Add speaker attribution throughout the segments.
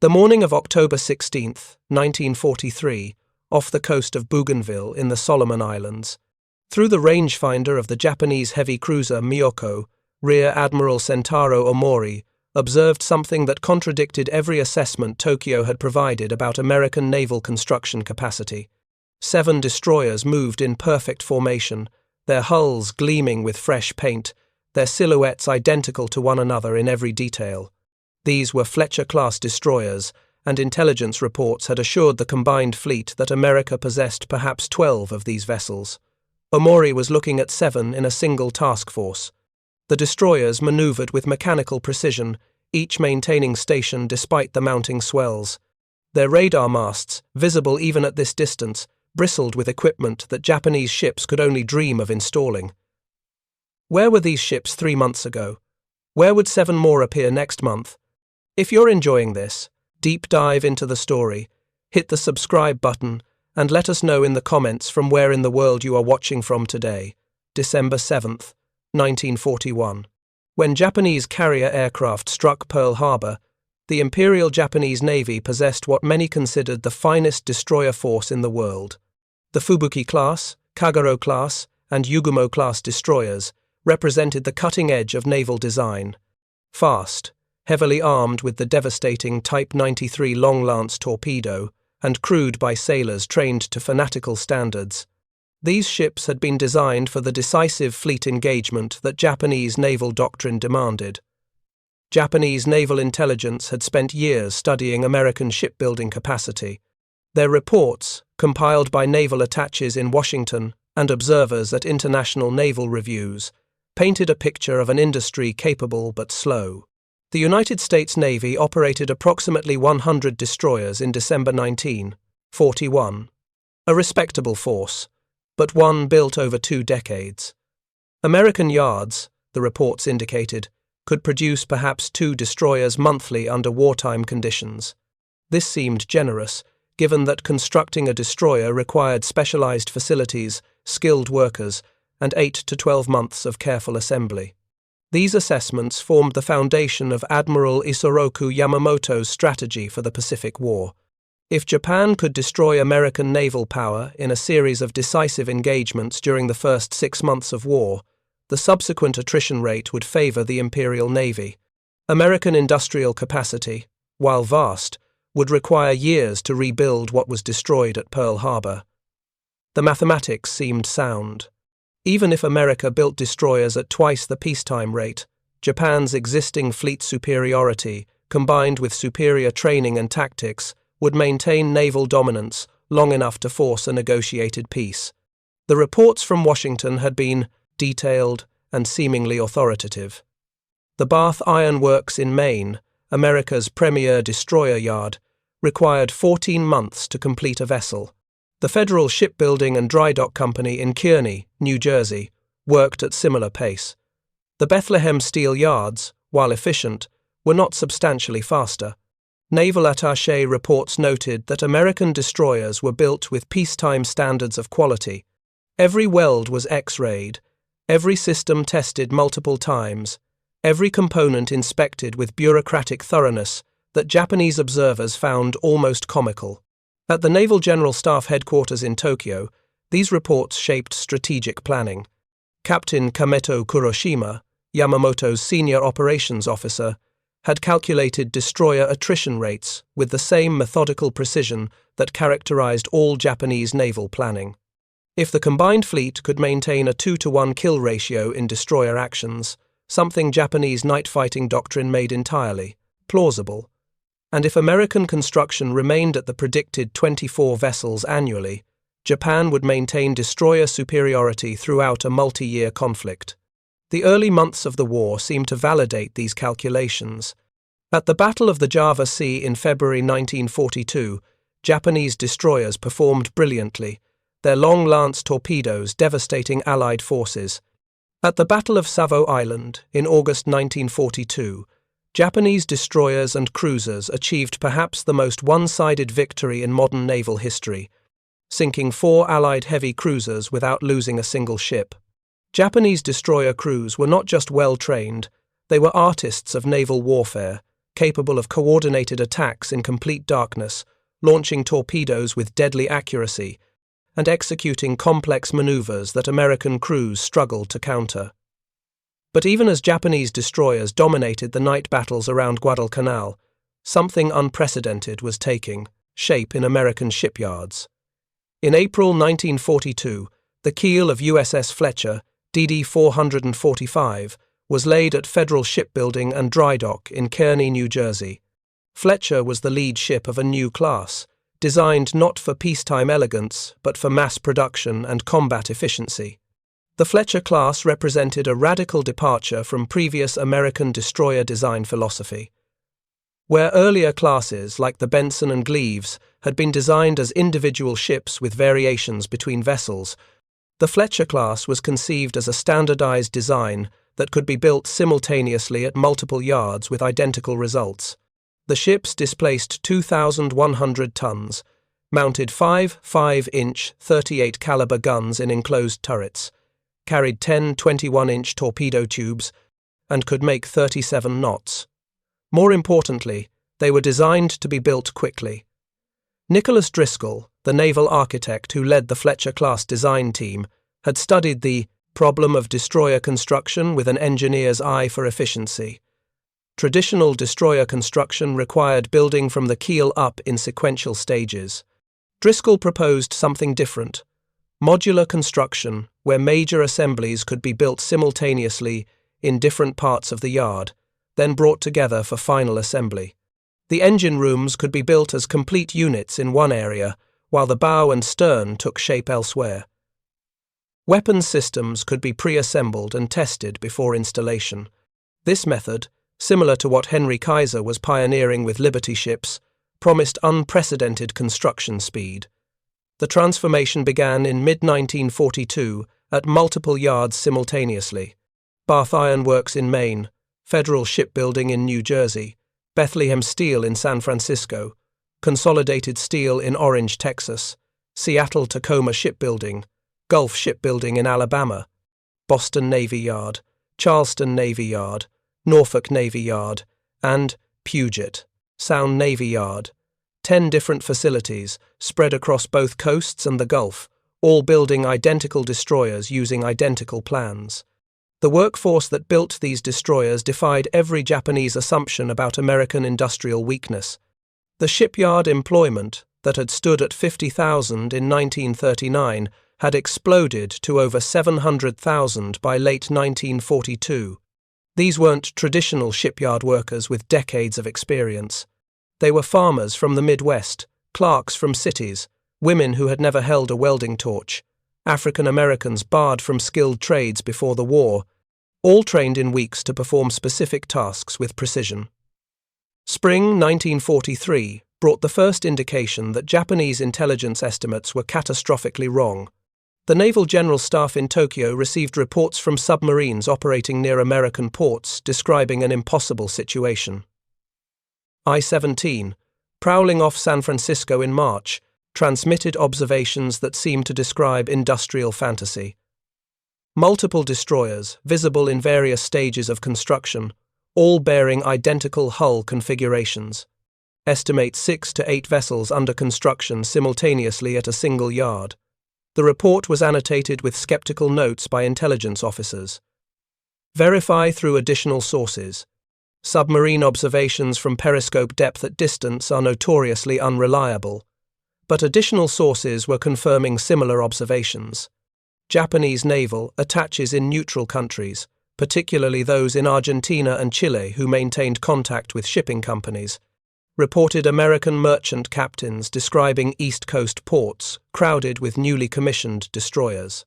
Speaker 1: The morning of October 16, 1943, off the coast of Bougainville in the Solomon Islands, through the rangefinder of the Japanese heavy cruiser Myoko, Rear Admiral Sentaro Omori observed something that contradicted every assessment Tokyo had provided about American naval construction capacity. 7 destroyers moved in perfect formation, their hulls gleaming with fresh paint, their silhouettes identical to one another in every detail. These were Fletcher-class destroyers, and intelligence reports had assured the combined fleet that America possessed perhaps 12 of these vessels. Omori was looking at 7 in a single task force. The destroyers maneuvered with mechanical precision, each maintaining station despite the mounting swells. Their radar masts, visible even at this distance, bristled with equipment that Japanese ships could only dream of installing. Where were these ships 3 months ago? Where would 7 more appear next month? If you're enjoying this, deep dive into the story, hit the subscribe button, and let us know in the comments from where in the world you are watching from today, December 7th, 1941. When Japanese carrier aircraft struck Pearl Harbor, the Imperial Japanese Navy possessed what many considered the finest destroyer force in the world. The Fubuki-class, Kagero-class, and Yugumo-class destroyers represented the cutting edge of naval design. Fast, heavily armed with the devastating Type 93 long-lance torpedo, and crewed by sailors trained to fanatical standards, these ships had been designed for the decisive fleet engagement that Japanese naval doctrine demanded. Japanese naval intelligence had spent years studying American shipbuilding capacity. Their reports, compiled by naval attaches in Washington and observers at international naval reviews, painted a picture of an industry capable but slow. The United States Navy operated approximately 100 destroyers in December 1941. A respectable force, but one built over 2 decades. American yards, the reports indicated, could produce perhaps 2 destroyers monthly under wartime conditions. This seemed generous, given that constructing a destroyer required specialized facilities, skilled workers, and 8 to 12 months of careful assembly. These assessments formed the foundation of Admiral Isoroku Yamamoto's strategy for the Pacific War. If Japan could destroy American naval power in a series of decisive engagements during the first 6 months of war, the subsequent attrition rate would favor the Imperial Navy. American industrial capacity, while vast, would require years to rebuild what was destroyed at Pearl Harbor. The mathematics seemed sound. Even if America built destroyers at twice the peacetime rate, Japan's existing fleet superiority, combined with superior training and tactics, would maintain naval dominance long enough to force a negotiated peace. The reports from Washington had been detailed and seemingly authoritative. The Bath Iron Works in Maine, America's premier destroyer yard, required 14 months to complete a vessel. The Federal Shipbuilding and Dry Dock Company in Kearney, New Jersey, worked at similar pace. The Bethlehem Steel Yards, while efficient, were not substantially faster. Naval attaché reports noted that American destroyers were built with peacetime standards of quality. Every weld was X-rayed, every system tested multiple times, every component inspected with bureaucratic thoroughness that Japanese observers found almost comical. At the Naval General Staff headquarters in Tokyo, these reports shaped strategic planning. Captain Kameto Kuroshima, Yamamoto's senior operations officer, had calculated destroyer attrition rates with the same methodical precision that characterized all Japanese naval planning. If the combined fleet could maintain a 2-to-1 kill ratio in destroyer actions, something Japanese night-fighting doctrine made entirely plausible, and if American construction remained at the predicted 24 vessels annually, Japan would maintain destroyer superiority throughout a multi-year conflict. The early months of the war seemed to validate these calculations. At the Battle of the Java Sea in February 1942, Japanese destroyers performed brilliantly, their long-lance torpedoes devastating Allied forces. At the Battle of Savo Island in August 1942, Japanese destroyers and cruisers achieved perhaps the most one-sided victory in modern naval history, sinking 4 Allied heavy cruisers without losing a single ship. Japanese destroyer crews were not just well-trained, they were artists of naval warfare, capable of coordinated attacks in complete darkness, launching torpedoes with deadly accuracy, and executing complex maneuvers that American crews struggled to counter. But even as Japanese destroyers dominated the night battles around Guadalcanal, something unprecedented was taking shape in American shipyards. In April 1942, the keel of USS Fletcher, DD 445, was laid at Federal Shipbuilding and Dry Dock in Kearney, New Jersey. Fletcher was the lead ship of a new class, designed not for peacetime elegance but for mass production and combat efficiency. The Fletcher-class represented a radical departure from previous American destroyer design philosophy. Where earlier classes, like the Benson and Gleaves, had been designed as individual ships with variations between vessels, the Fletcher-class was conceived as a standardized design that could be built simultaneously at multiple yards with identical results. The ships displaced 2,100 tons, mounted 5 5-inch 38 caliber guns in enclosed turrets, carried 10 21-inch torpedo tubes, and could make 37 knots. More importantly, they were designed to be built quickly. Nicholas Driscoll, the naval architect who led the Fletcher-class design team, had studied the problem of destroyer construction with an engineer's eye for efficiency. Traditional destroyer construction required building from the keel up in sequential stages. Driscoll proposed something different: modular construction, where major assemblies could be built simultaneously in different parts of the yard, then brought together for final assembly. The engine rooms could be built as complete units in one area, while the bow and stern took shape elsewhere. Weapons systems could be pre-assembled and tested before installation. This method, similar to what Henry Kaiser was pioneering with Liberty ships, promised unprecedented construction speed. The transformation began in mid-1942 at multiple yards simultaneously: Bath Iron Works in Maine, Federal Shipbuilding in New Jersey, Bethlehem Steel in San Francisco, Consolidated Steel in Orange, Texas, Seattle-Tacoma Shipbuilding, Gulf Shipbuilding in Alabama, Boston Navy Yard, Charleston Navy Yard, Norfolk Navy Yard, and Puget Sound Navy Yard. 10 different facilities spread across both coasts and the Gulf, all building identical destroyers using identical plans. The workforce that built these destroyers defied every Japanese assumption about American industrial weakness. The shipyard employment, that had stood at 50,000 in 1939, had exploded to over 700,000 by late 1942. These weren't traditional shipyard workers with decades of experience. They were farmers from the Midwest, clerks from cities, women who had never held a welding torch, African Americans barred from skilled trades before the war, all trained in weeks to perform specific tasks with precision. Spring 1943 brought the first indication that Japanese intelligence estimates were catastrophically wrong. The Naval General Staff in Tokyo received reports from submarines operating near American ports describing an impossible situation. I-17, prowling off San Francisco in March, transmitted observations that seemed to describe industrial fantasy. Multiple destroyers, visible in various stages of construction, all bearing identical hull configurations. Estimate 6 to 8 vessels under construction simultaneously at a single yard. The report was annotated with skeptical notes by intelligence officers. Verify through additional sources. Submarine observations from periscope depth at distance are notoriously unreliable, but additional sources were confirming similar observations. Japanese naval attaches in neutral countries, particularly those in Argentina and Chile who maintained contact with shipping companies, reported American merchant captains describing East Coast ports crowded with newly commissioned destroyers.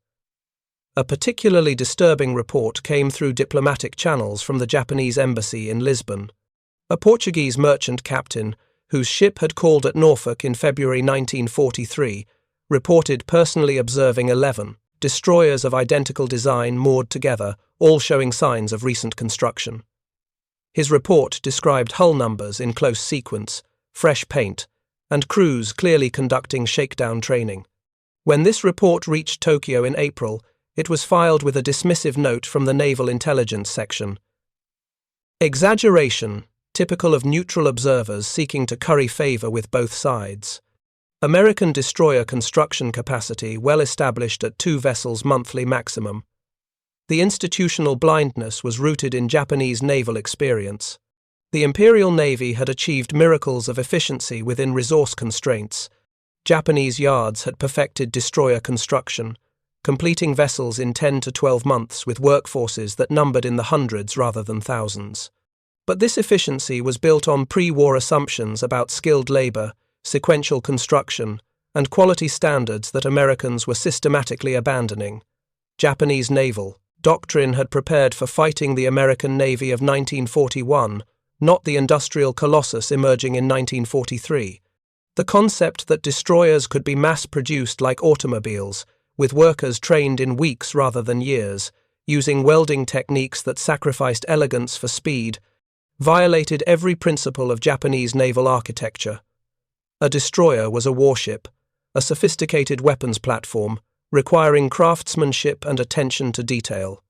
Speaker 1: A particularly disturbing report came through diplomatic channels from the Japanese embassy in Lisbon. A Portuguese merchant captain, whose ship had called at Norfolk in February 1943, reported personally observing 11 destroyers of identical design moored together, all showing signs of recent construction. His report described hull numbers in close sequence, fresh paint, and crews clearly conducting shakedown training. When this report reached Tokyo in April, it was filed with a dismissive note from the Naval Intelligence Section. Exaggeration, typical of neutral observers seeking to curry favor with both sides. American destroyer construction capacity well established at 2 vessels monthly maximum. The institutional blindness was rooted in Japanese naval experience. The Imperial Navy had achieved miracles of efficiency within resource constraints. Japanese yards had perfected destroyer construction, completing vessels in 10 to 12 months with workforces that numbered in the hundreds rather than thousands. But this efficiency was built on pre-war assumptions about skilled labor, sequential construction, and quality standards that Americans were systematically abandoning. Japanese naval doctrine had prepared for fighting the American Navy of 1941, not the industrial colossus emerging in 1943. The concept that destroyers could be mass-produced like automobiles, with workers trained in weeks rather than years, using welding techniques that sacrificed elegance for speed, violated every principle of Japanese naval architecture. A destroyer was a warship, a sophisticated weapons platform, requiring craftsmanship and attention to detail.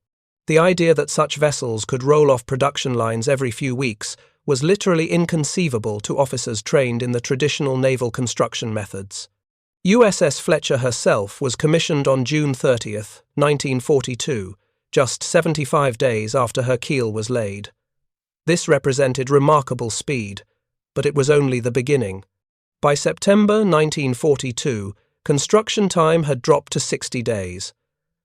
Speaker 1: The idea that such vessels could roll off production lines every few weeks was literally inconceivable to officers trained in the traditional naval construction methods. USS Fletcher herself was commissioned on June 30, 1942, just 75 days after her keel was laid. This represented remarkable speed, but it was only the beginning. By September 1942, construction time had dropped to 60 days.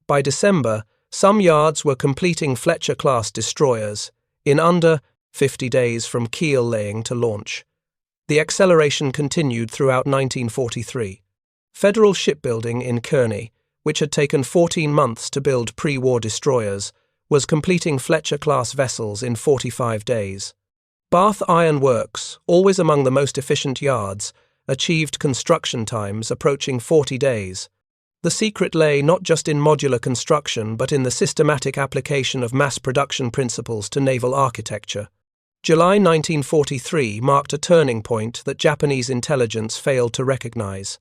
Speaker 1: By December, some yards were completing Fletcher-class destroyers in under 50 days from keel laying to launch. The acceleration continued throughout 1943. Federal shipbuilding in Kearney, which had taken 14 months to build pre-war destroyers, was completing Fletcher-class vessels in 45 days. Bath Iron Works, always among the most efficient yards, achieved construction times approaching 40 days. The secret lay not just in modular construction but in the systematic application of mass production principles to naval architecture. July 1943 marked a turning point that Japanese intelligence failed to recognize.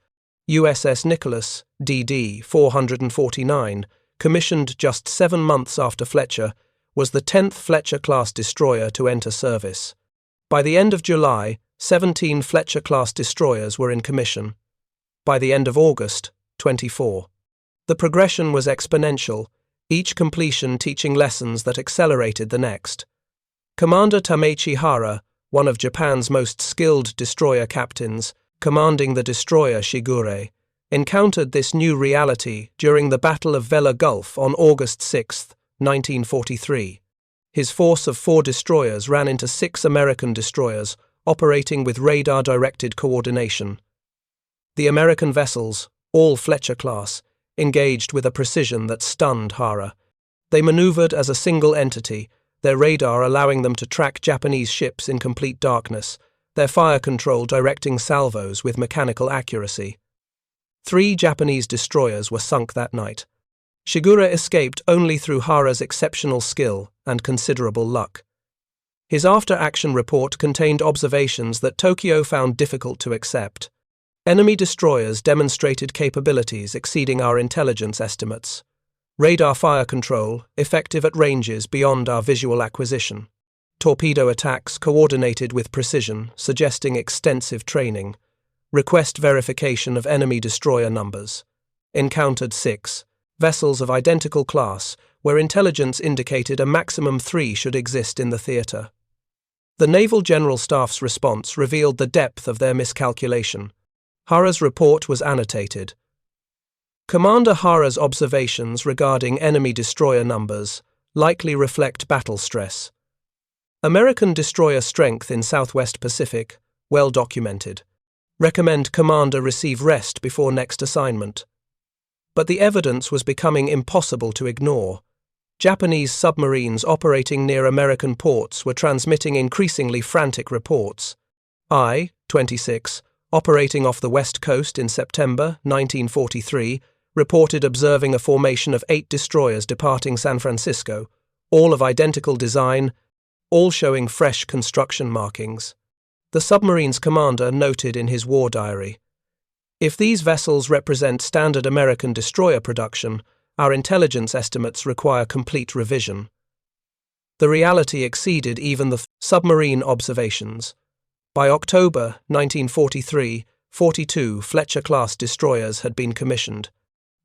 Speaker 1: USS Nicholas, DD 449, commissioned just 7 months after Fletcher, was the 10th Fletcher-class destroyer to enter service. By the end of July, 17 Fletcher-class destroyers were in commission. By the end of August, 24. The progression was exponential, each completion teaching lessons that accelerated the next. Commander Tamechi Hara, one of Japan's most skilled destroyer captains, commanding the destroyer Shigure, encountered this new reality during the Battle of Vella Gulf on August 6, 1943. His force of 4 destroyers ran into 6 American destroyers, operating with radar-directed coordination. The American vessels, all Fletcher-class, engaged with a precision that stunned Hara. They maneuvered as a single entity, their radar allowing them to track Japanese ships in complete darkness, their fire control directing salvos with mechanical accuracy. 3 Japanese destroyers were sunk that night. Shigure escaped only through Hara's exceptional skill and considerable luck. His after-action report contained observations that Tokyo found difficult to accept. Enemy destroyers demonstrated capabilities exceeding our intelligence estimates. Radar fire control, effective at ranges beyond our visual acquisition. Torpedo attacks coordinated with precision, suggesting extensive training. Request verification of enemy destroyer numbers. Encountered 6 vessels of identical class, where intelligence indicated a maximum 3 should exist in the theater. The Naval General Staff's response revealed the depth of their miscalculation. Hara's report was annotated. Commander Hara's observations regarding enemy destroyer numbers likely reflect battle stress. American destroyer strength in Southwest Pacific, well documented. Recommend commander receive rest before next assignment. But the evidence was becoming impossible to ignore. Japanese submarines operating near American ports were transmitting increasingly frantic reports. I-26, operating off the west coast in September 1943, reported observing a formation of 8 destroyers departing San Francisco, all of identical design, all showing fresh construction markings. The submarine's commander noted in his war diary, "If these vessels represent standard American destroyer production, our intelligence estimates require complete revision." The reality exceeded even the submarine observations. By October 1943, 42 Fletcher-class destroyers had been commissioned.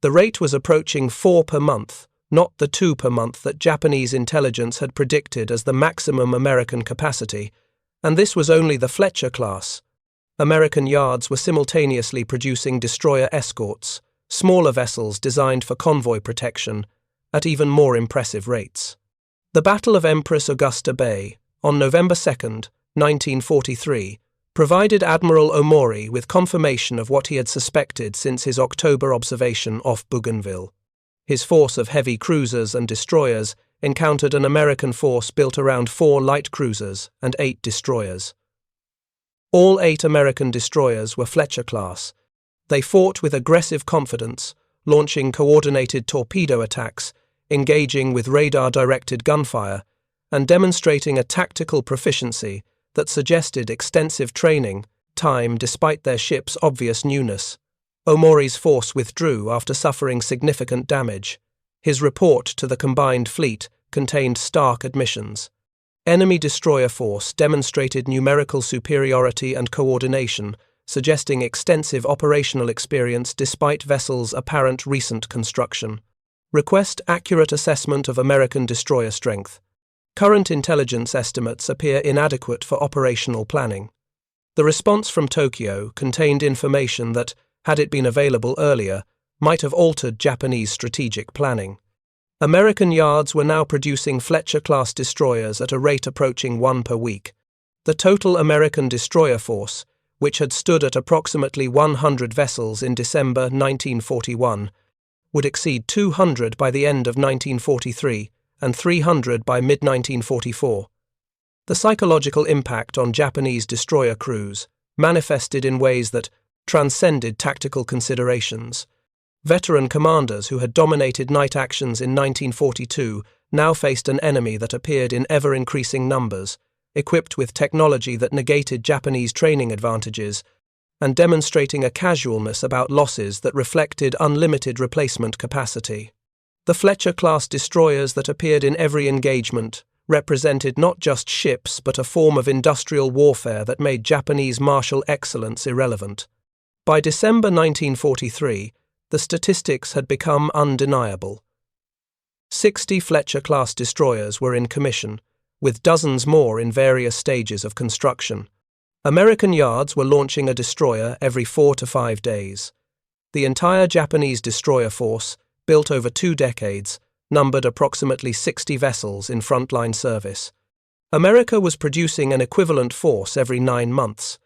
Speaker 1: The rate was approaching 4 per month, not the 2 per month that Japanese intelligence had predicted as the maximum American capacity, and this was only the Fletcher-class. American yards were simultaneously producing destroyer escorts, smaller vessels designed for convoy protection, at even more impressive rates. The Battle of Empress Augusta Bay, on November 2, 1943, provided Admiral Omori with confirmation of what he had suspected since his October observation off Bougainville. His force of heavy cruisers and destroyers encountered an American force built around 4 light cruisers and 8 destroyers. All 8 American destroyers were Fletcher-class. They fought with aggressive confidence, launching coordinated torpedo attacks, engaging with radar-directed gunfire, and demonstrating a tactical proficiency that suggested extensive training time despite their ship's obvious newness. Omori's force withdrew after suffering significant damage. His report to the combined fleet contained stark admissions. Enemy destroyer force demonstrated numerical superiority and coordination, suggesting extensive operational experience despite vessels' apparent recent construction. Request accurate assessment of American destroyer strength. Current intelligence estimates appear inadequate for operational planning. The response from Tokyo contained information that, had it been available earlier, might have altered Japanese strategic planning. American yards were now producing Fletcher-class destroyers at a rate approaching 1 per week. The total American destroyer force, which had stood at approximately 100 vessels in December 1941, would exceed 200 by the end of 1943 and 300 by mid-1944. The psychological impact on Japanese destroyer crews manifested in ways that transcended tactical considerations. Veteran commanders who had dominated night actions in 1942 now faced an enemy that appeared in ever-increasing numbers, equipped with technology that negated Japanese training advantages, and demonstrating a casualness about losses that reflected unlimited replacement capacity. The Fletcher-class destroyers that appeared in every engagement represented not just ships but a form of industrial warfare that made Japanese martial excellence irrelevant. By December 1943, the statistics had become undeniable. 60 Fletcher-class destroyers were in commission, with dozens more in various stages of construction. American yards were launching a destroyer every 4 to 5 days. The entire Japanese destroyer force, built over 2 decades, numbered approximately 60 vessels in frontline service. America was producing an equivalent force every 9 months.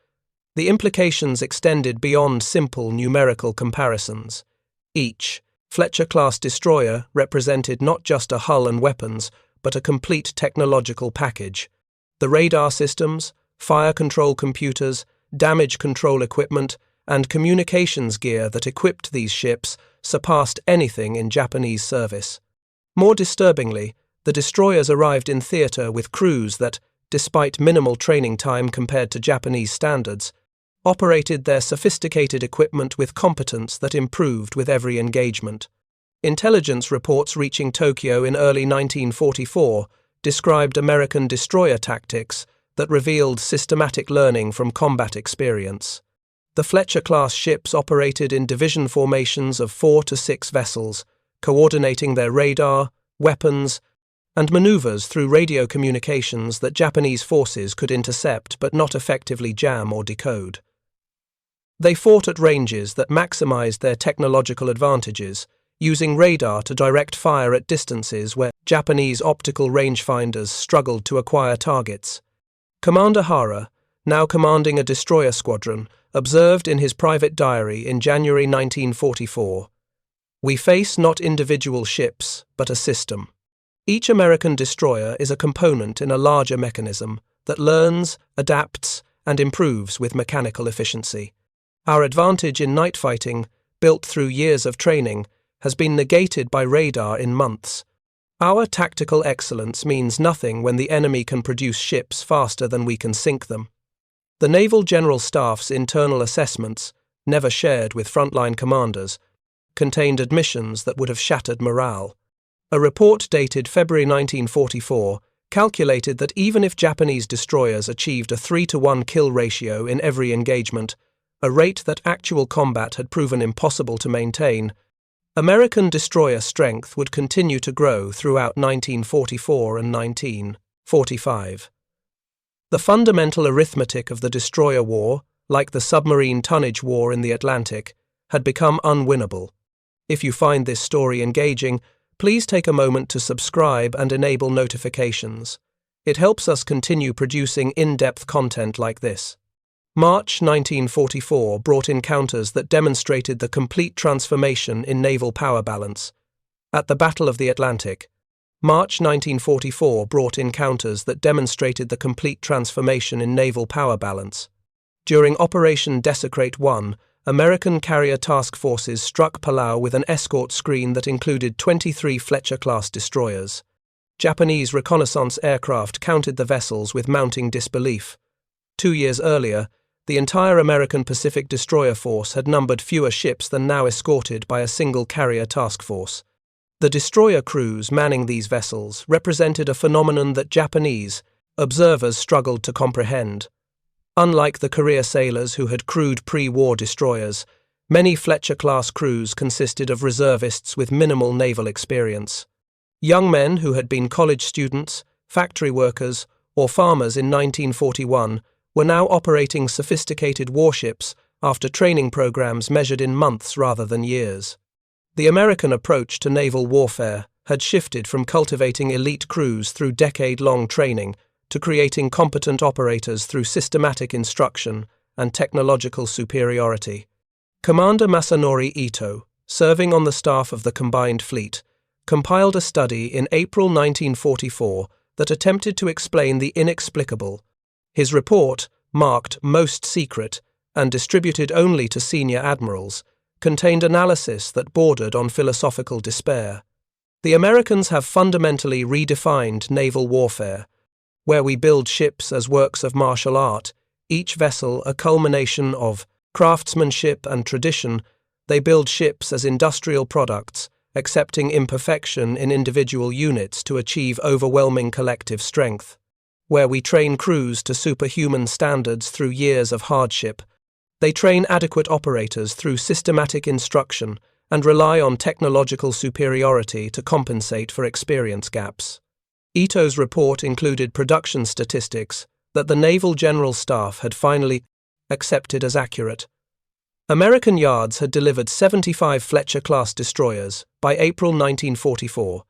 Speaker 1: The implications extended beyond simple numerical comparisons. Each Fletcher-class destroyer represented not just a hull and weapons, but a complete technological package. The radar systems, fire control computers, damage control equipment, and communications gear that equipped these ships surpassed anything in Japanese service. More disturbingly, the destroyers arrived in theatre with crews that, despite minimal training time compared to Japanese standards, operated their sophisticated equipment with competence that improved with every engagement. Intelligence reports reaching Tokyo in early 1944 described American destroyer tactics that revealed systematic learning from combat experience. The Fletcher-class ships operated in division formations of 4 to 6 vessels, coordinating their radar, weapons, and maneuvers through radio communications that Japanese forces could intercept but not effectively jam or decode. They fought at ranges that maximized their technological advantages, using radar to direct fire at distances where Japanese optical rangefinders struggled to acquire targets. Commander Hara, now commanding a destroyer squadron, observed in his private diary in January 1944, "We face not individual ships, but a system. Each American destroyer is a component in a larger mechanism that learns, adapts, and improves with mechanical efficiency. Our advantage in night fighting, built through years of training, has been negated by radar in months. Our tactical excellence means nothing when the enemy can produce ships faster than we can sink them." The Naval General Staff's internal assessments, never shared with frontline commanders, contained admissions that would have shattered morale. A report dated February 1944 calculated that even if Japanese destroyers achieved a 3-to-1 kill ratio in every engagement, a rate that actual combat had proven impossible to maintain, American destroyer strength would continue to grow throughout 1944 and 1945. The fundamental arithmetic of the destroyer war, like the submarine tonnage war in the Atlantic, had become unwinnable. If you find this story engaging, please take a moment to subscribe and enable notifications. It helps us continue producing in-depth content like this. March 1944 brought encounters that demonstrated the complete transformation in naval power balance. At the Battle of the Atlantic, March 1944 brought encounters that demonstrated the complete transformation in naval power balance. During Operation Desecrate 1, American carrier task forces struck Palau with an escort screen that included 23 Fletcher-class destroyers. Japanese reconnaissance aircraft counted the vessels with mounting disbelief. 2 years earlier, the entire American Pacific destroyer force had numbered fewer ships than now escorted by a single carrier task force. The destroyer crews manning these vessels represented a phenomenon that Japanese observers struggled to comprehend. Unlike the career sailors who had crewed pre-war destroyers, many Fletcher-class crews consisted of reservists with minimal naval experience. Young men who had been college students, factory workers, or farmers in 1941 were now operating sophisticated warships after training programs measured in months rather than years. The American approach to naval warfare had shifted from cultivating elite crews through decade-long training to creating competent operators through systematic instruction and technological superiority. Commander Masanori Ito, serving on the staff of the Combined Fleet, compiled a study in April 1944 that attempted to explain the inexplicable. His report, marked Most Secret and distributed only to senior admirals, contained analysis that bordered on philosophical despair. The Americans have fundamentally redefined naval warfare, where we build ships as works of martial art, each vessel a culmination of craftsmanship and tradition. They build ships as industrial products, accepting imperfection in individual units to achieve overwhelming collective strength. Where we train crews to superhuman standards through years of hardship, they train adequate operators through systematic instruction and rely on technological superiority to compensate for experience gaps. Ito's report included production statistics that the Naval General Staff had finally accepted as accurate. American yards had delivered 75 Fletcher-class destroyers by April 1944.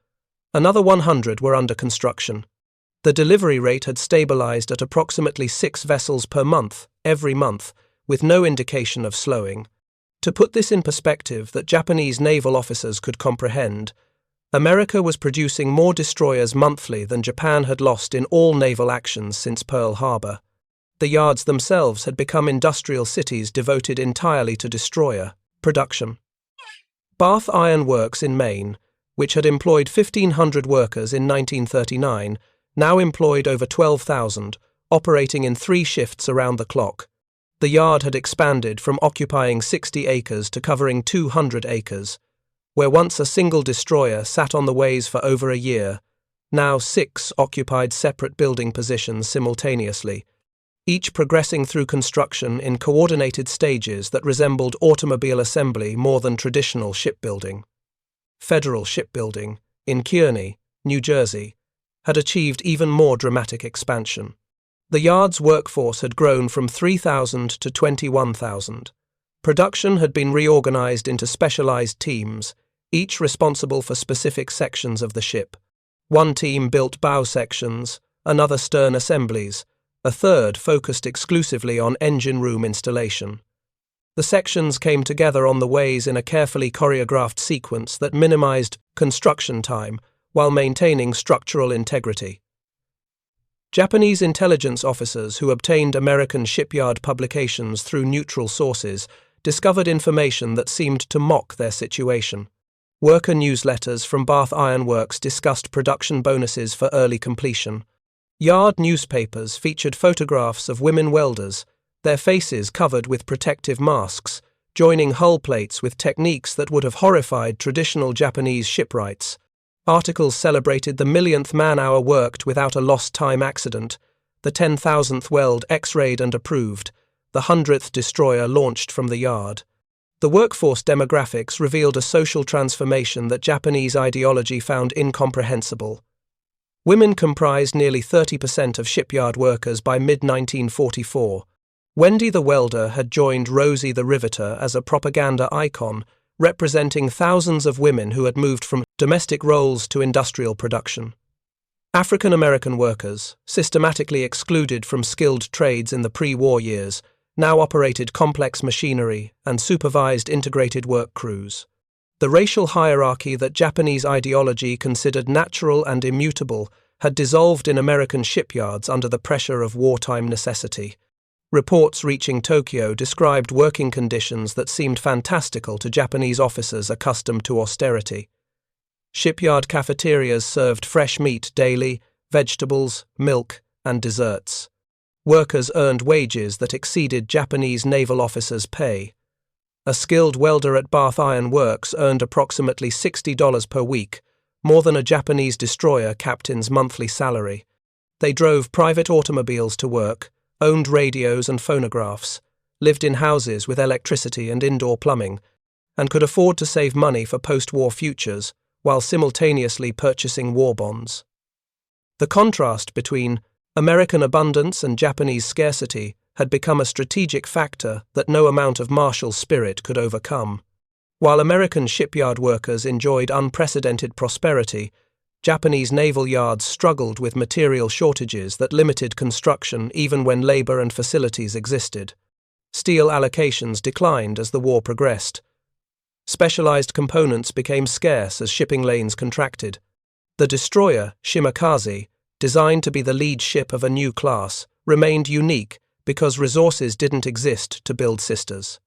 Speaker 1: Another 100 were under construction. The delivery rate had stabilized at approximately 6 vessels per month, every month, with no indication of slowing. To put this in perspective that Japanese naval officers could comprehend, America was producing more destroyers monthly than Japan had lost in all naval actions since Pearl Harbor. The yards themselves had become industrial cities devoted entirely to destroyer production. Bath Iron Works in Maine, which had employed 1,500 workers in 1939, now employed over 12,000, operating in 3 shifts around the clock. The yard had expanded from occupying 60 acres to covering 200 acres. Where once a single destroyer sat on the ways for over a year, now 6 occupied separate building positions simultaneously, each progressing through construction in coordinated stages that resembled automobile assembly more than traditional shipbuilding. Federal Shipbuilding, in Kearney, New Jersey, had achieved even more dramatic expansion. The yard's workforce had grown from 3,000 to 21,000. Production had been reorganized into specialized teams, each responsible for specific sections of the ship. One team built bow sections, another stern assemblies, a third focused exclusively on engine room installation. The sections came together on the ways in a carefully choreographed sequence that minimized construction time while maintaining structural integrity. Japanese intelligence officers who obtained American shipyard publications through neutral sources discovered information that seemed to mock their situation. Worker newsletters from Bath Iron Works discussed production bonuses for early completion. Yard newspapers featured photographs of women welders, their faces covered with protective masks, joining hull plates with techniques that would have horrified traditional Japanese shipwrights. Articles celebrated the millionth man-hour worked without a lost-time accident, the 10,000th weld X-rayed and approved, the 100th destroyer launched from the yard. The workforce demographics revealed a social transformation that Japanese ideology found incomprehensible. Women comprised nearly 30% of shipyard workers by mid-1944. Wendy the welder had joined Rosie the riveter as a propaganda icon, representing thousands of women who had moved from domestic roles to industrial production. African American workers, systematically excluded from skilled trades in the pre-war years, now operated complex machinery and supervised integrated work crews. The racial hierarchy that Japanese ideology considered natural and immutable had dissolved in American shipyards under the pressure of wartime necessity. Reports reaching Tokyo described working conditions that seemed fantastical to Japanese officers accustomed to austerity. Shipyard cafeterias served fresh meat daily, vegetables, milk, and desserts. Workers earned wages that exceeded Japanese naval officers' pay. A skilled welder at Bath Iron Works earned approximately $60 per week, more than a Japanese destroyer captain's monthly salary. They drove private automobiles to work, owned radios and phonographs, lived in houses with electricity and indoor plumbing, and could afford to save money for post-war futures while simultaneously purchasing war bonds. The contrast between American abundance and Japanese scarcity had become a strategic factor that no amount of martial spirit could overcome. While American shipyard workers enjoyed unprecedented prosperity, Japanese naval yards struggled with material shortages that limited construction even when labor and facilities existed. Steel allocations declined as the war progressed. Specialized components became scarce as shipping lanes contracted. The destroyer, Shimakaze, designed to be the lead ship of a new class, remained unique because resources didn't exist to build sisters.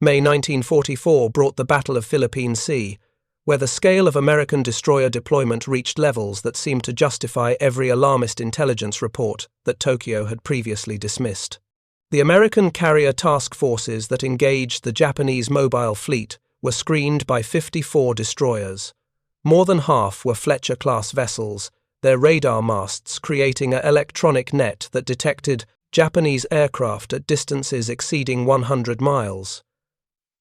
Speaker 1: May 1944 brought the Battle of Philippine Sea, where the scale of American destroyer deployment reached levels that seemed to justify every alarmist intelligence report that Tokyo had previously dismissed. The American carrier task forces that engaged the Japanese mobile fleet were screened by 54 destroyers. More than half were Fletcher-class vessels, their radar masts creating an electronic net that detected Japanese aircraft at distances exceeding 100 miles.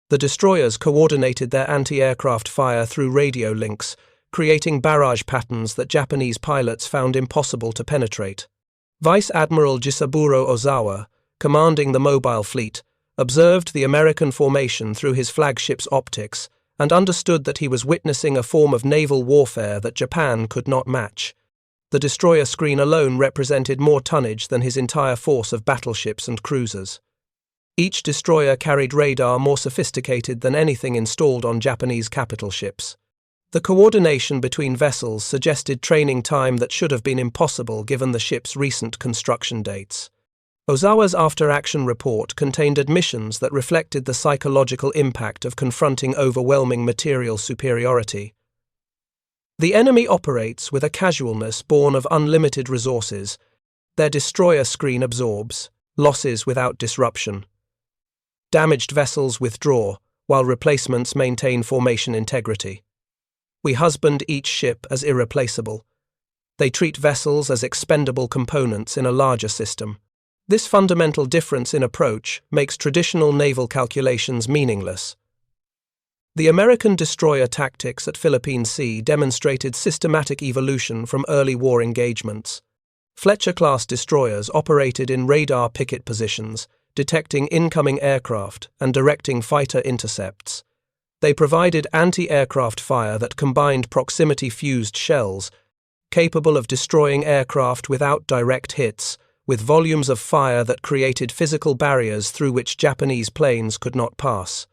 Speaker 1: The destroyers coordinated their anti-aircraft fire through radio links, creating barrage patterns that Japanese pilots found impossible to penetrate. Vice Admiral Jisaburo Ozawa, commanding the mobile fleet, observed the American formation through his flagship's optics and understood that he was witnessing a form of naval warfare that Japan could not match. The destroyer screen alone represented more tonnage than his entire force of battleships and cruisers. Each destroyer carried radar more sophisticated than anything installed on Japanese capital ships. The coordination between vessels suggested training time that should have been impossible given the ship's recent construction dates. Ozawa's after-action report contained admissions that reflected the psychological impact of confronting overwhelming material superiority. The enemy operates with a casualness born of unlimited resources. Their destroyer screen absorbs, losses without disruption. Damaged vessels withdraw, while replacements maintain formation integrity. We husband each ship as irreplaceable. They treat vessels as expendable components in a larger system. This fundamental difference in approach makes traditional naval calculations meaningless. The American destroyer tactics at Philippine Sea demonstrated systematic evolution from early war engagements. Fletcher-class destroyers operated in radar picket positions, detecting incoming aircraft and directing fighter intercepts. They provided anti-aircraft fire that combined proximity-fused shells, capable of destroying aircraft without direct hits, with volumes of fire that created physical barriers through which Japanese planes could not pass.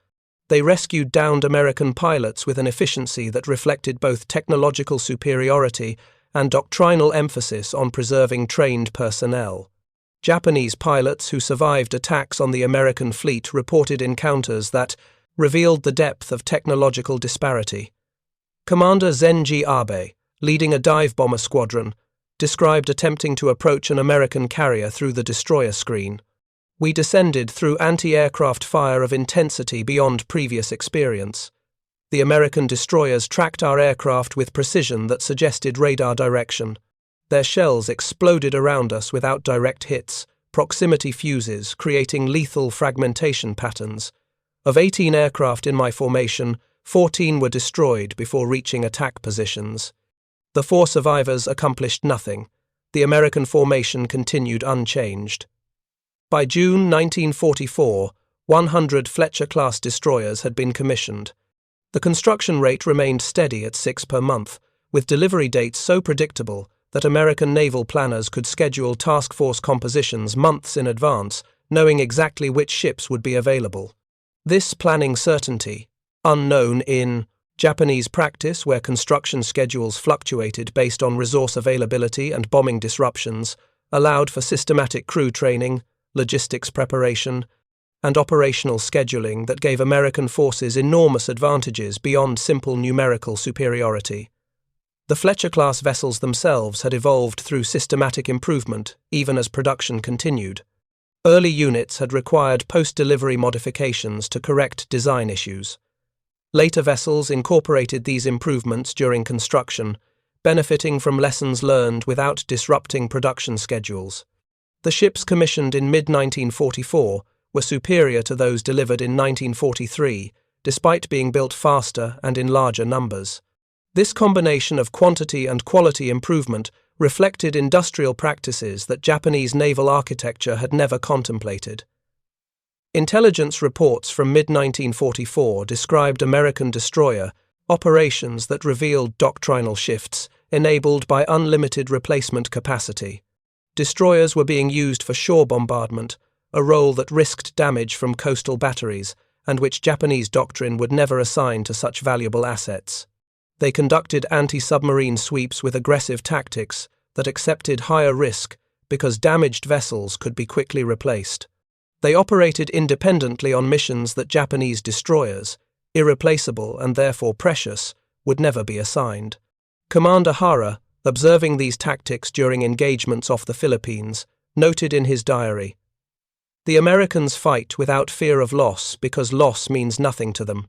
Speaker 1: They rescued downed American pilots with an efficiency that reflected both technological superiority and doctrinal emphasis on preserving trained personnel. Japanese pilots who survived attacks on the American fleet reported encounters that revealed the depth of technological disparity. Commander Zenji Abe, leading a dive bomber squadron, described attempting to approach an American carrier through the destroyer screen. We descended through anti-aircraft fire of intensity beyond previous experience. The American destroyers tracked our aircraft with precision that suggested radar direction. Their shells exploded around us without direct hits, proximity fuses, creating lethal fragmentation patterns. Of 18 aircraft in my formation, 14 were destroyed before reaching attack positions. The 4 survivors accomplished nothing. The American formation continued unchanged. By June 1944, 100 Fletcher-class destroyers had been commissioned. The construction rate remained steady at 6 per month, with delivery dates so predictable that American naval planners could schedule task force compositions months in advance, knowing exactly which ships would be available. This planning certainty, unknown in Japanese practice where construction schedules fluctuated based on resource availability and bombing disruptions, allowed for systematic crew training, logistics preparation, and operational scheduling that gave American forces enormous advantages beyond simple numerical superiority. The Fletcher-class vessels themselves had evolved through systematic improvement even as production continued. Early units had required post-delivery modifications to correct design issues. Later vessels incorporated these improvements during construction, benefiting from lessons learned without disrupting production schedules. The ships commissioned in mid-1944 were superior to those delivered in 1943, despite being built faster and in larger numbers. This combination of quantity and quality improvement reflected industrial practices that Japanese naval architecture had never contemplated. Intelligence reports from mid-1944 described American destroyer operations that revealed doctrinal shifts enabled by unlimited replacement capacity. Destroyers were being used for shore bombardment, a role that risked damage from coastal batteries and which Japanese doctrine would never assign to such valuable assets. They conducted anti-submarine sweeps with aggressive tactics that accepted higher risk because damaged vessels could be quickly replaced. They operated independently on missions that Japanese destroyers, irreplaceable and therefore precious, would never be assigned. Commander Hara, observing these tactics during engagements off the Philippines, noted in his diary, "The Americans fight without fear of loss because loss means nothing to them.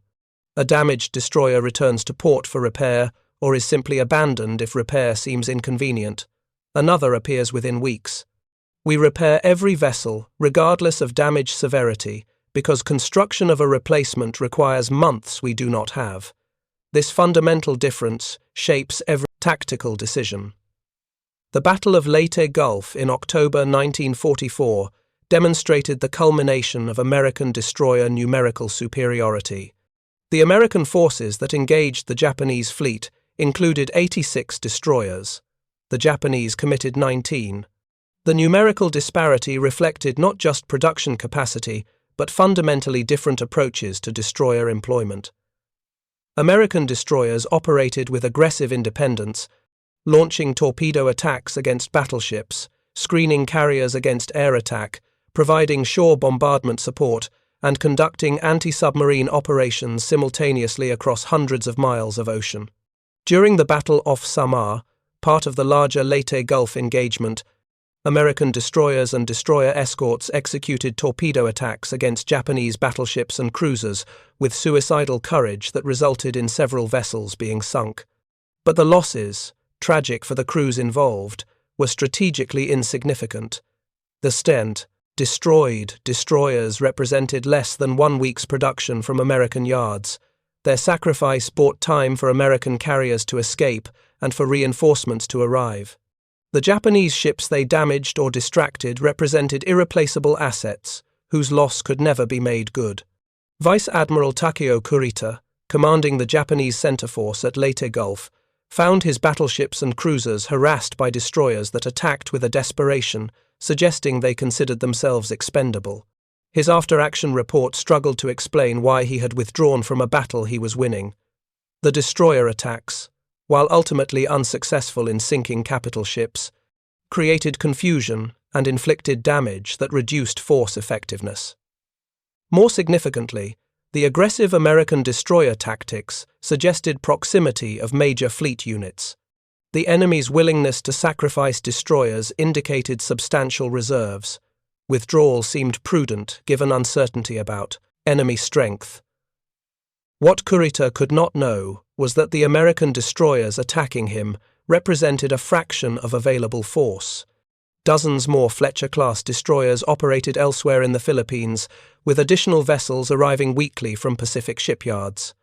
Speaker 1: A damaged destroyer returns to port for repair or is simply abandoned if repair seems inconvenient. Another appears within weeks. We repair every vessel, regardless of damage severity, because construction of a replacement requires months we do not have. This fundamental difference shapes every tactical decision." The Battle of Leyte Gulf in October 1944 demonstrated the culmination of American destroyer numerical superiority. The American forces that engaged the Japanese fleet included 86 destroyers. The Japanese committed 19. The numerical disparity reflected not just production capacity, but fundamentally different approaches to destroyer employment. American destroyers operated with aggressive independence, launching torpedo attacks against battleships, screening carriers against air attack, providing shore bombardment support, and conducting anti-submarine operations simultaneously across hundreds of miles of ocean. During the Battle off Samar, part of the larger Leyte Gulf engagement, American destroyers and destroyer escorts executed torpedo attacks against Japanese battleships and cruisers with suicidal courage that resulted in several vessels being sunk. But the losses, tragic for the crews involved, were strategically insignificant. The stent, destroyed destroyers represented less than 1 week's production from American yards. Their sacrifice bought time for American carriers to escape and for reinforcements to arrive. The Japanese ships they damaged or distracted represented irreplaceable assets, whose loss could never be made good. Vice Admiral Takeo Kurita, commanding the Japanese center force at Leyte Gulf, found his battleships and cruisers harassed by destroyers that attacked with a desperation, suggesting they considered themselves expendable. His after-action report struggled to explain why he had withdrawn from a battle he was winning. The destroyer attacks, while ultimately unsuccessful in sinking capital ships, created confusion and inflicted damage that reduced force effectiveness. More significantly, the aggressive American destroyer tactics suggested proximity of major fleet units. The enemy's willingness to sacrifice destroyers indicated substantial reserves. Withdrawal seemed prudent given uncertainty about enemy strength. What Kurita could not know was that the American destroyers attacking him represented a fraction of available force. Dozens more Fletcher-class destroyers operated elsewhere in the Philippines, with additional vessels arriving weekly from Pacific shipyards.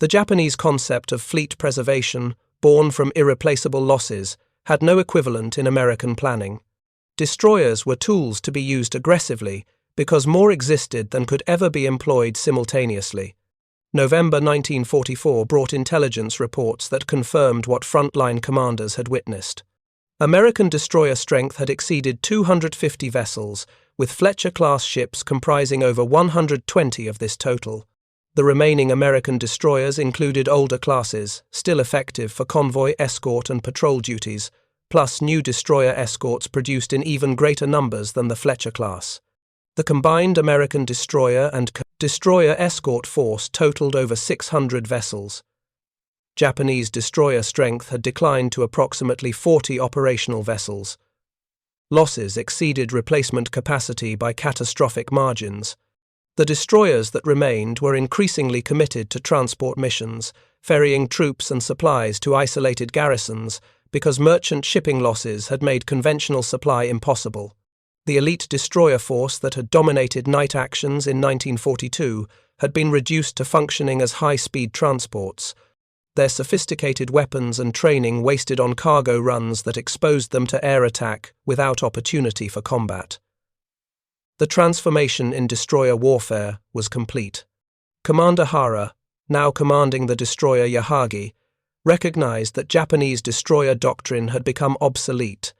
Speaker 1: The Japanese concept of fleet preservation, born from irreplaceable losses, had no equivalent in American planning. Destroyers were tools to be used aggressively because more existed than could ever be employed simultaneously. November 1944 brought intelligence reports that confirmed what frontline commanders had witnessed. American destroyer strength had exceeded 250 vessels, with Fletcher-class ships comprising over 120 of this total. The remaining American destroyers included older classes, still effective for convoy, escort and patrol duties, plus new destroyer escorts produced in even greater numbers than the Fletcher class. The combined American destroyer and destroyer escort force totaled over 600 vessels. Japanese destroyer strength had declined to approximately 40 operational vessels. Losses exceeded replacement capacity by catastrophic margins. The destroyers that remained were increasingly committed to transport missions, ferrying troops and supplies to isolated garrisons because merchant shipping losses had made conventional supply impossible. The elite destroyer force that had dominated night actions in 1942 had been reduced to functioning as high-speed transports. Their sophisticated weapons and training wasted on cargo runs that exposed them to air attack without opportunity for combat. The transformation in destroyer warfare was complete. Commander Hara, now commanding the destroyer Yahagi, recognized that Japanese destroyer doctrine had become obsolete.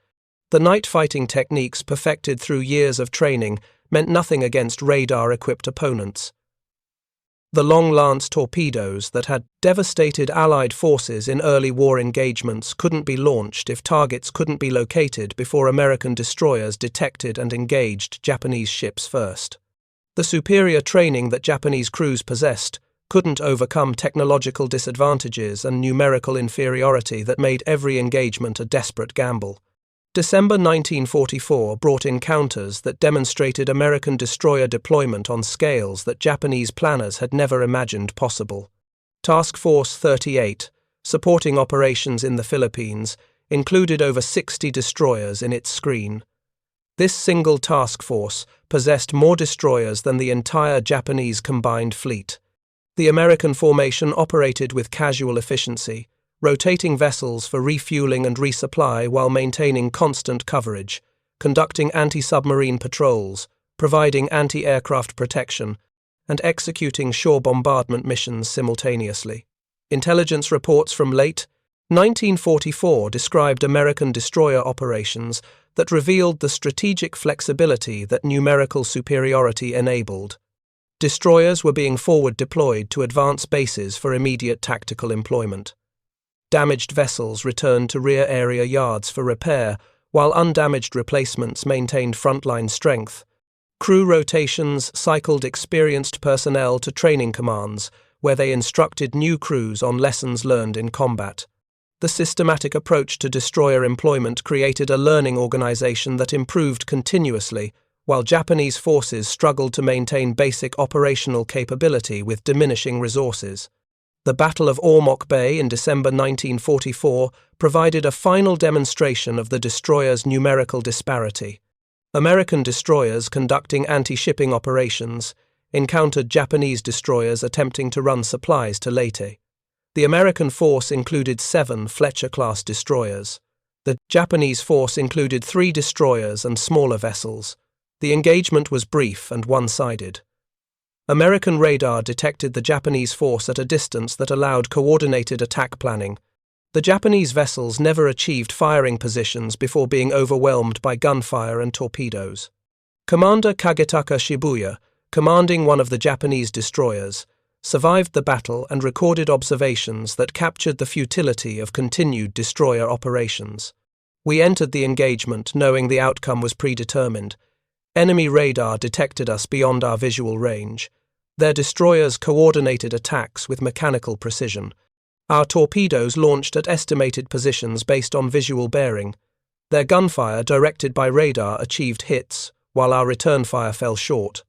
Speaker 1: The night fighting techniques perfected through years of training meant nothing against radar-equipped opponents. The long-lance torpedoes that had devastated Allied forces in early war engagements couldn't be launched if targets couldn't be located before American destroyers detected and engaged Japanese ships first. The superior training that Japanese crews possessed couldn't overcome technological disadvantages and numerical inferiority that made every engagement a desperate gamble. December 1944 brought encounters that demonstrated American destroyer deployment on scales that Japanese planners had never imagined possible. Task Force 38, supporting operations in the Philippines, included over 60 destroyers in its screen. This single task force possessed more destroyers than the entire Japanese combined fleet. The American formation operated with casual efficiency, rotating vessels for refueling and resupply while maintaining constant coverage, conducting anti-submarine patrols, providing anti-aircraft protection, and executing shore bombardment missions simultaneously. Intelligence reports from late 1944 described American destroyer operations that revealed the strategic flexibility that numerical superiority enabled. Destroyers were being forward deployed to advance bases for immediate tactical employment. Damaged vessels returned to rear area yards for repair, while undamaged replacements maintained frontline strength. Crew rotations cycled experienced personnel to training commands, where they instructed new crews on lessons learned in combat. The systematic approach to destroyer employment created a learning organization that improved continuously, while Japanese forces struggled to maintain basic operational capability with diminishing resources. The Battle of Ormoc Bay in December 1944 provided a final demonstration of the destroyer's numerical disparity. American destroyers conducting anti-shipping operations encountered Japanese destroyers attempting to run supplies to Leyte. The American force included 7 Fletcher-class destroyers. The Japanese force included 3 destroyers and smaller vessels. The engagement was brief and one-sided. American radar detected the Japanese force at a distance that allowed coordinated attack planning. The Japanese vessels never achieved firing positions before being overwhelmed by gunfire and torpedoes. Commander Kagetaka Shibuya, commanding one of the Japanese destroyers, survived the battle and recorded observations that captured the futility of continued destroyer operations. We entered the engagement knowing the outcome was predetermined. Enemy radar detected us beyond our visual range. Their destroyers coordinated attacks with mechanical precision. Our torpedoes launched at estimated positions based on visual bearing. Their gunfire, directed by radar, achieved hits, while our return fire fell short.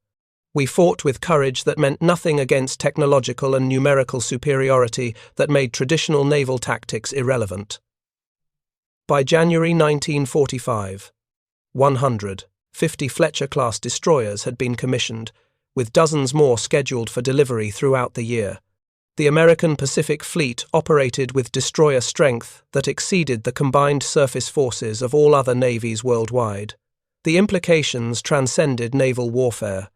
Speaker 1: We fought with courage that meant nothing against technological and numerical superiority that made traditional naval tactics irrelevant. By January 1945, 150 Fletcher-class destroyers had been commissioned, with dozens more scheduled for delivery throughout the year. The American Pacific Fleet operated with destroyer strength that exceeded the combined surface forces of all other navies worldwide. The implications transcended naval warfare.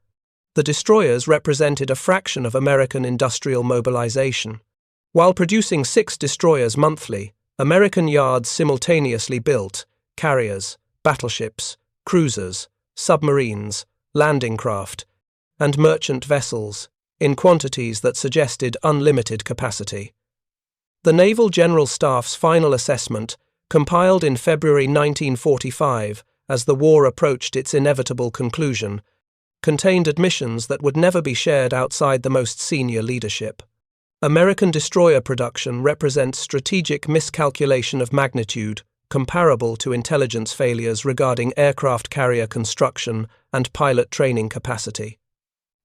Speaker 1: The destroyers represented a fraction of American industrial mobilization. While producing 6 destroyers monthly, American yards simultaneously built carriers, battleships, cruisers, submarines, landing craft, and merchant vessels, in quantities that suggested unlimited capacity. The Naval General Staff's final assessment, compiled in February 1945 as the war approached its inevitable conclusion, contained admissions that would never be shared outside the most senior leadership. American destroyer production represents strategic miscalculation of magnitude, comparable to intelligence failures regarding aircraft carrier construction and pilot training capacity.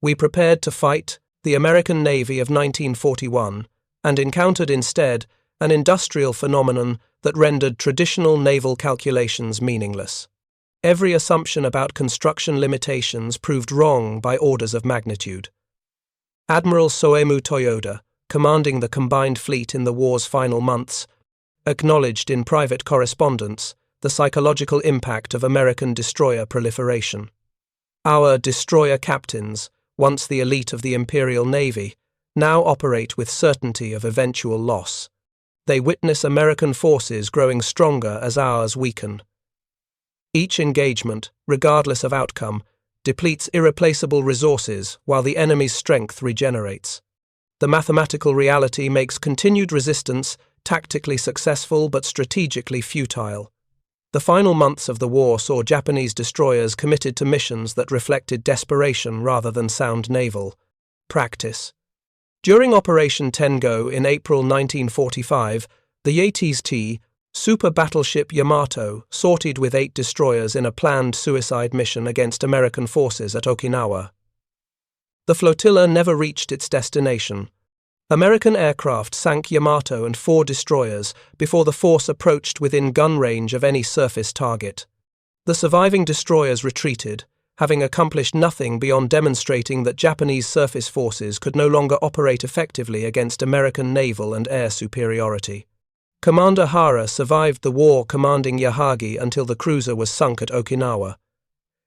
Speaker 1: We prepared to fight the American Navy of 1941 and encountered instead an industrial phenomenon that rendered traditional naval calculations meaningless. Every assumption about construction limitations proved wrong by orders of magnitude. Admiral Soemu Toyoda, commanding the combined fleet in the war's final months, acknowledged in private correspondence the psychological impact of American destroyer proliferation. Our destroyer captains, once the elite of the Imperial Navy, now operate with certainty of eventual loss. They witness American forces growing stronger as ours weaken. Each engagement, regardless of outcome, depletes irreplaceable resources while the enemy's strength regenerates. The mathematical reality makes continued resistance tactically successful but strategically futile. The final months of the war saw Japanese destroyers committed to missions that reflected desperation rather than sound naval practice. During Operation Tengo in April 1945, the Yates super battleship Yamato sortied with 8 destroyers in a planned suicide mission against American forces at Okinawa. The flotilla never reached its destination. American aircraft sank Yamato and 4 destroyers before the force approached within gun range of any surface target. The surviving destroyers retreated, having accomplished nothing beyond demonstrating that Japanese surface forces could no longer operate effectively against American naval and air superiority. Commander Hara survived the war commanding Yahagi until the cruiser was sunk at Okinawa.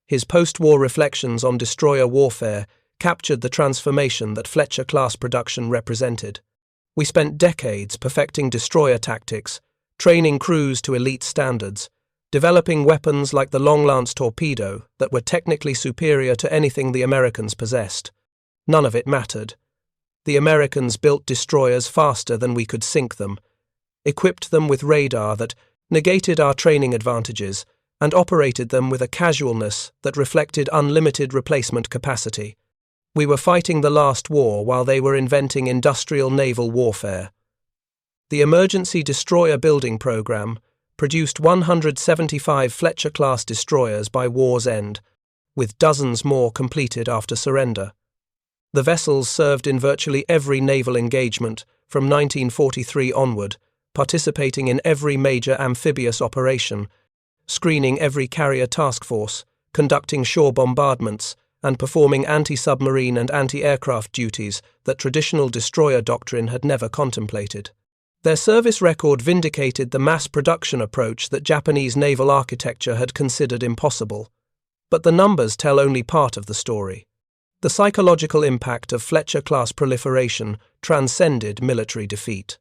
Speaker 1: His post-war reflections on destroyer warfare captured the transformation that Fletcher-class production represented. We spent decades perfecting destroyer tactics, training crews to elite standards, developing weapons like the long-lance torpedo that were technically superior to anything the Americans possessed. None of it mattered. The Americans built destroyers faster than we could sink them, equipped them with radar that negated our training advantages, and operated them with a casualness that reflected unlimited replacement capacity. We were fighting the last war while they were inventing industrial naval warfare. The Emergency Destroyer Building Program produced 175 Fletcher-class destroyers by war's end, with dozens more completed after surrender. The vessels served in virtually every naval engagement from 1943 onward, participating in every major amphibious operation, screening every carrier task force, conducting shore bombardments, and performing anti-submarine and anti-aircraft duties that traditional destroyer doctrine had never contemplated. Their service record vindicated the mass production approach that Japanese naval architecture had considered impossible. But the numbers tell only part of the story. The psychological impact of Fletcher-class proliferation transcended military defeat.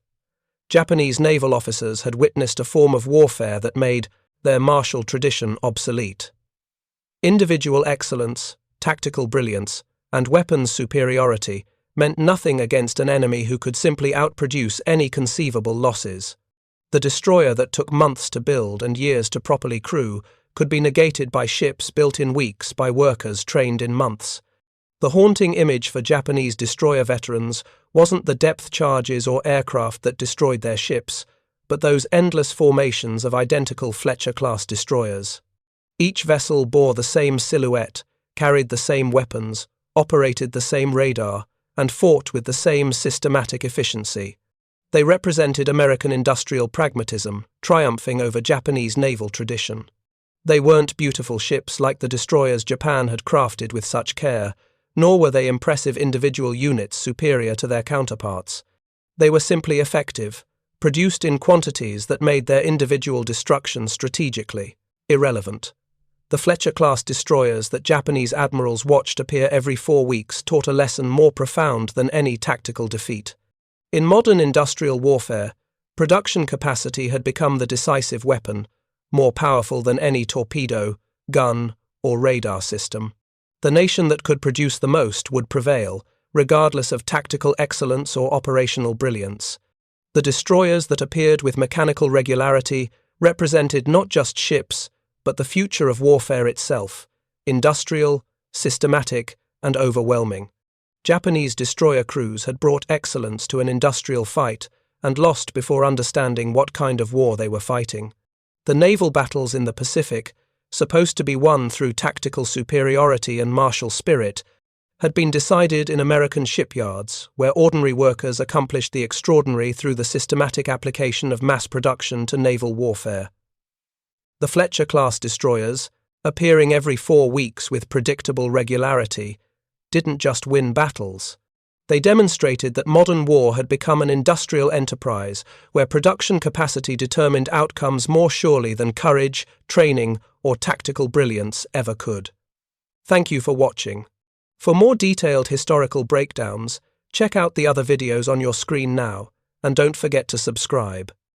Speaker 1: Japanese naval officers had witnessed a form of warfare that made their martial tradition obsolete. Individual excellence, tactical brilliance, and weapons superiority meant nothing against an enemy who could simply outproduce any conceivable losses. The destroyer that took months to build and years to properly crew could be negated by ships built in weeks by workers trained in months. The haunting image for Japanese destroyer veterans wasn't the depth charges or aircraft that destroyed their ships, but those endless formations of identical Fletcher-class destroyers. Each vessel bore the same silhouette, carried the same weapons, operated the same radar, and fought with the same systematic efficiency. They represented American industrial pragmatism, triumphing over Japanese naval tradition. They weren't beautiful ships like the destroyers Japan had crafted with such care, nor were they impressive individual units superior to their counterparts. They were simply effective, produced in quantities that made their individual destruction strategically irrelevant. The Fletcher-class destroyers that Japanese admirals watched appear every 4 weeks taught a lesson more profound than any tactical defeat. In modern industrial warfare, production capacity had become the decisive weapon, more powerful than any torpedo, gun, or radar system. The nation that could produce the most would prevail, regardless of tactical excellence or operational brilliance. The destroyers that appeared with mechanical regularity represented not just ships, but the future of warfare itself, industrial, systematic, and overwhelming. Japanese destroyer crews had brought excellence to an industrial fight and lost before understanding what kind of war they were fighting. The naval battles in the Pacific, supposed to be won through tactical superiority and martial spirit, had been decided in American shipyards, where ordinary workers accomplished the extraordinary through the systematic application of mass production to naval warfare. The Fletcher-class destroyers, appearing every 4 weeks with predictable regularity, didn't just win battles. They demonstrated that modern war had become an industrial enterprise where production capacity determined outcomes more surely than courage, training, or tactical brilliance ever could. Thank you for watching. For more detailed historical breakdowns, check out the other videos on your screen now, and don't forget to subscribe.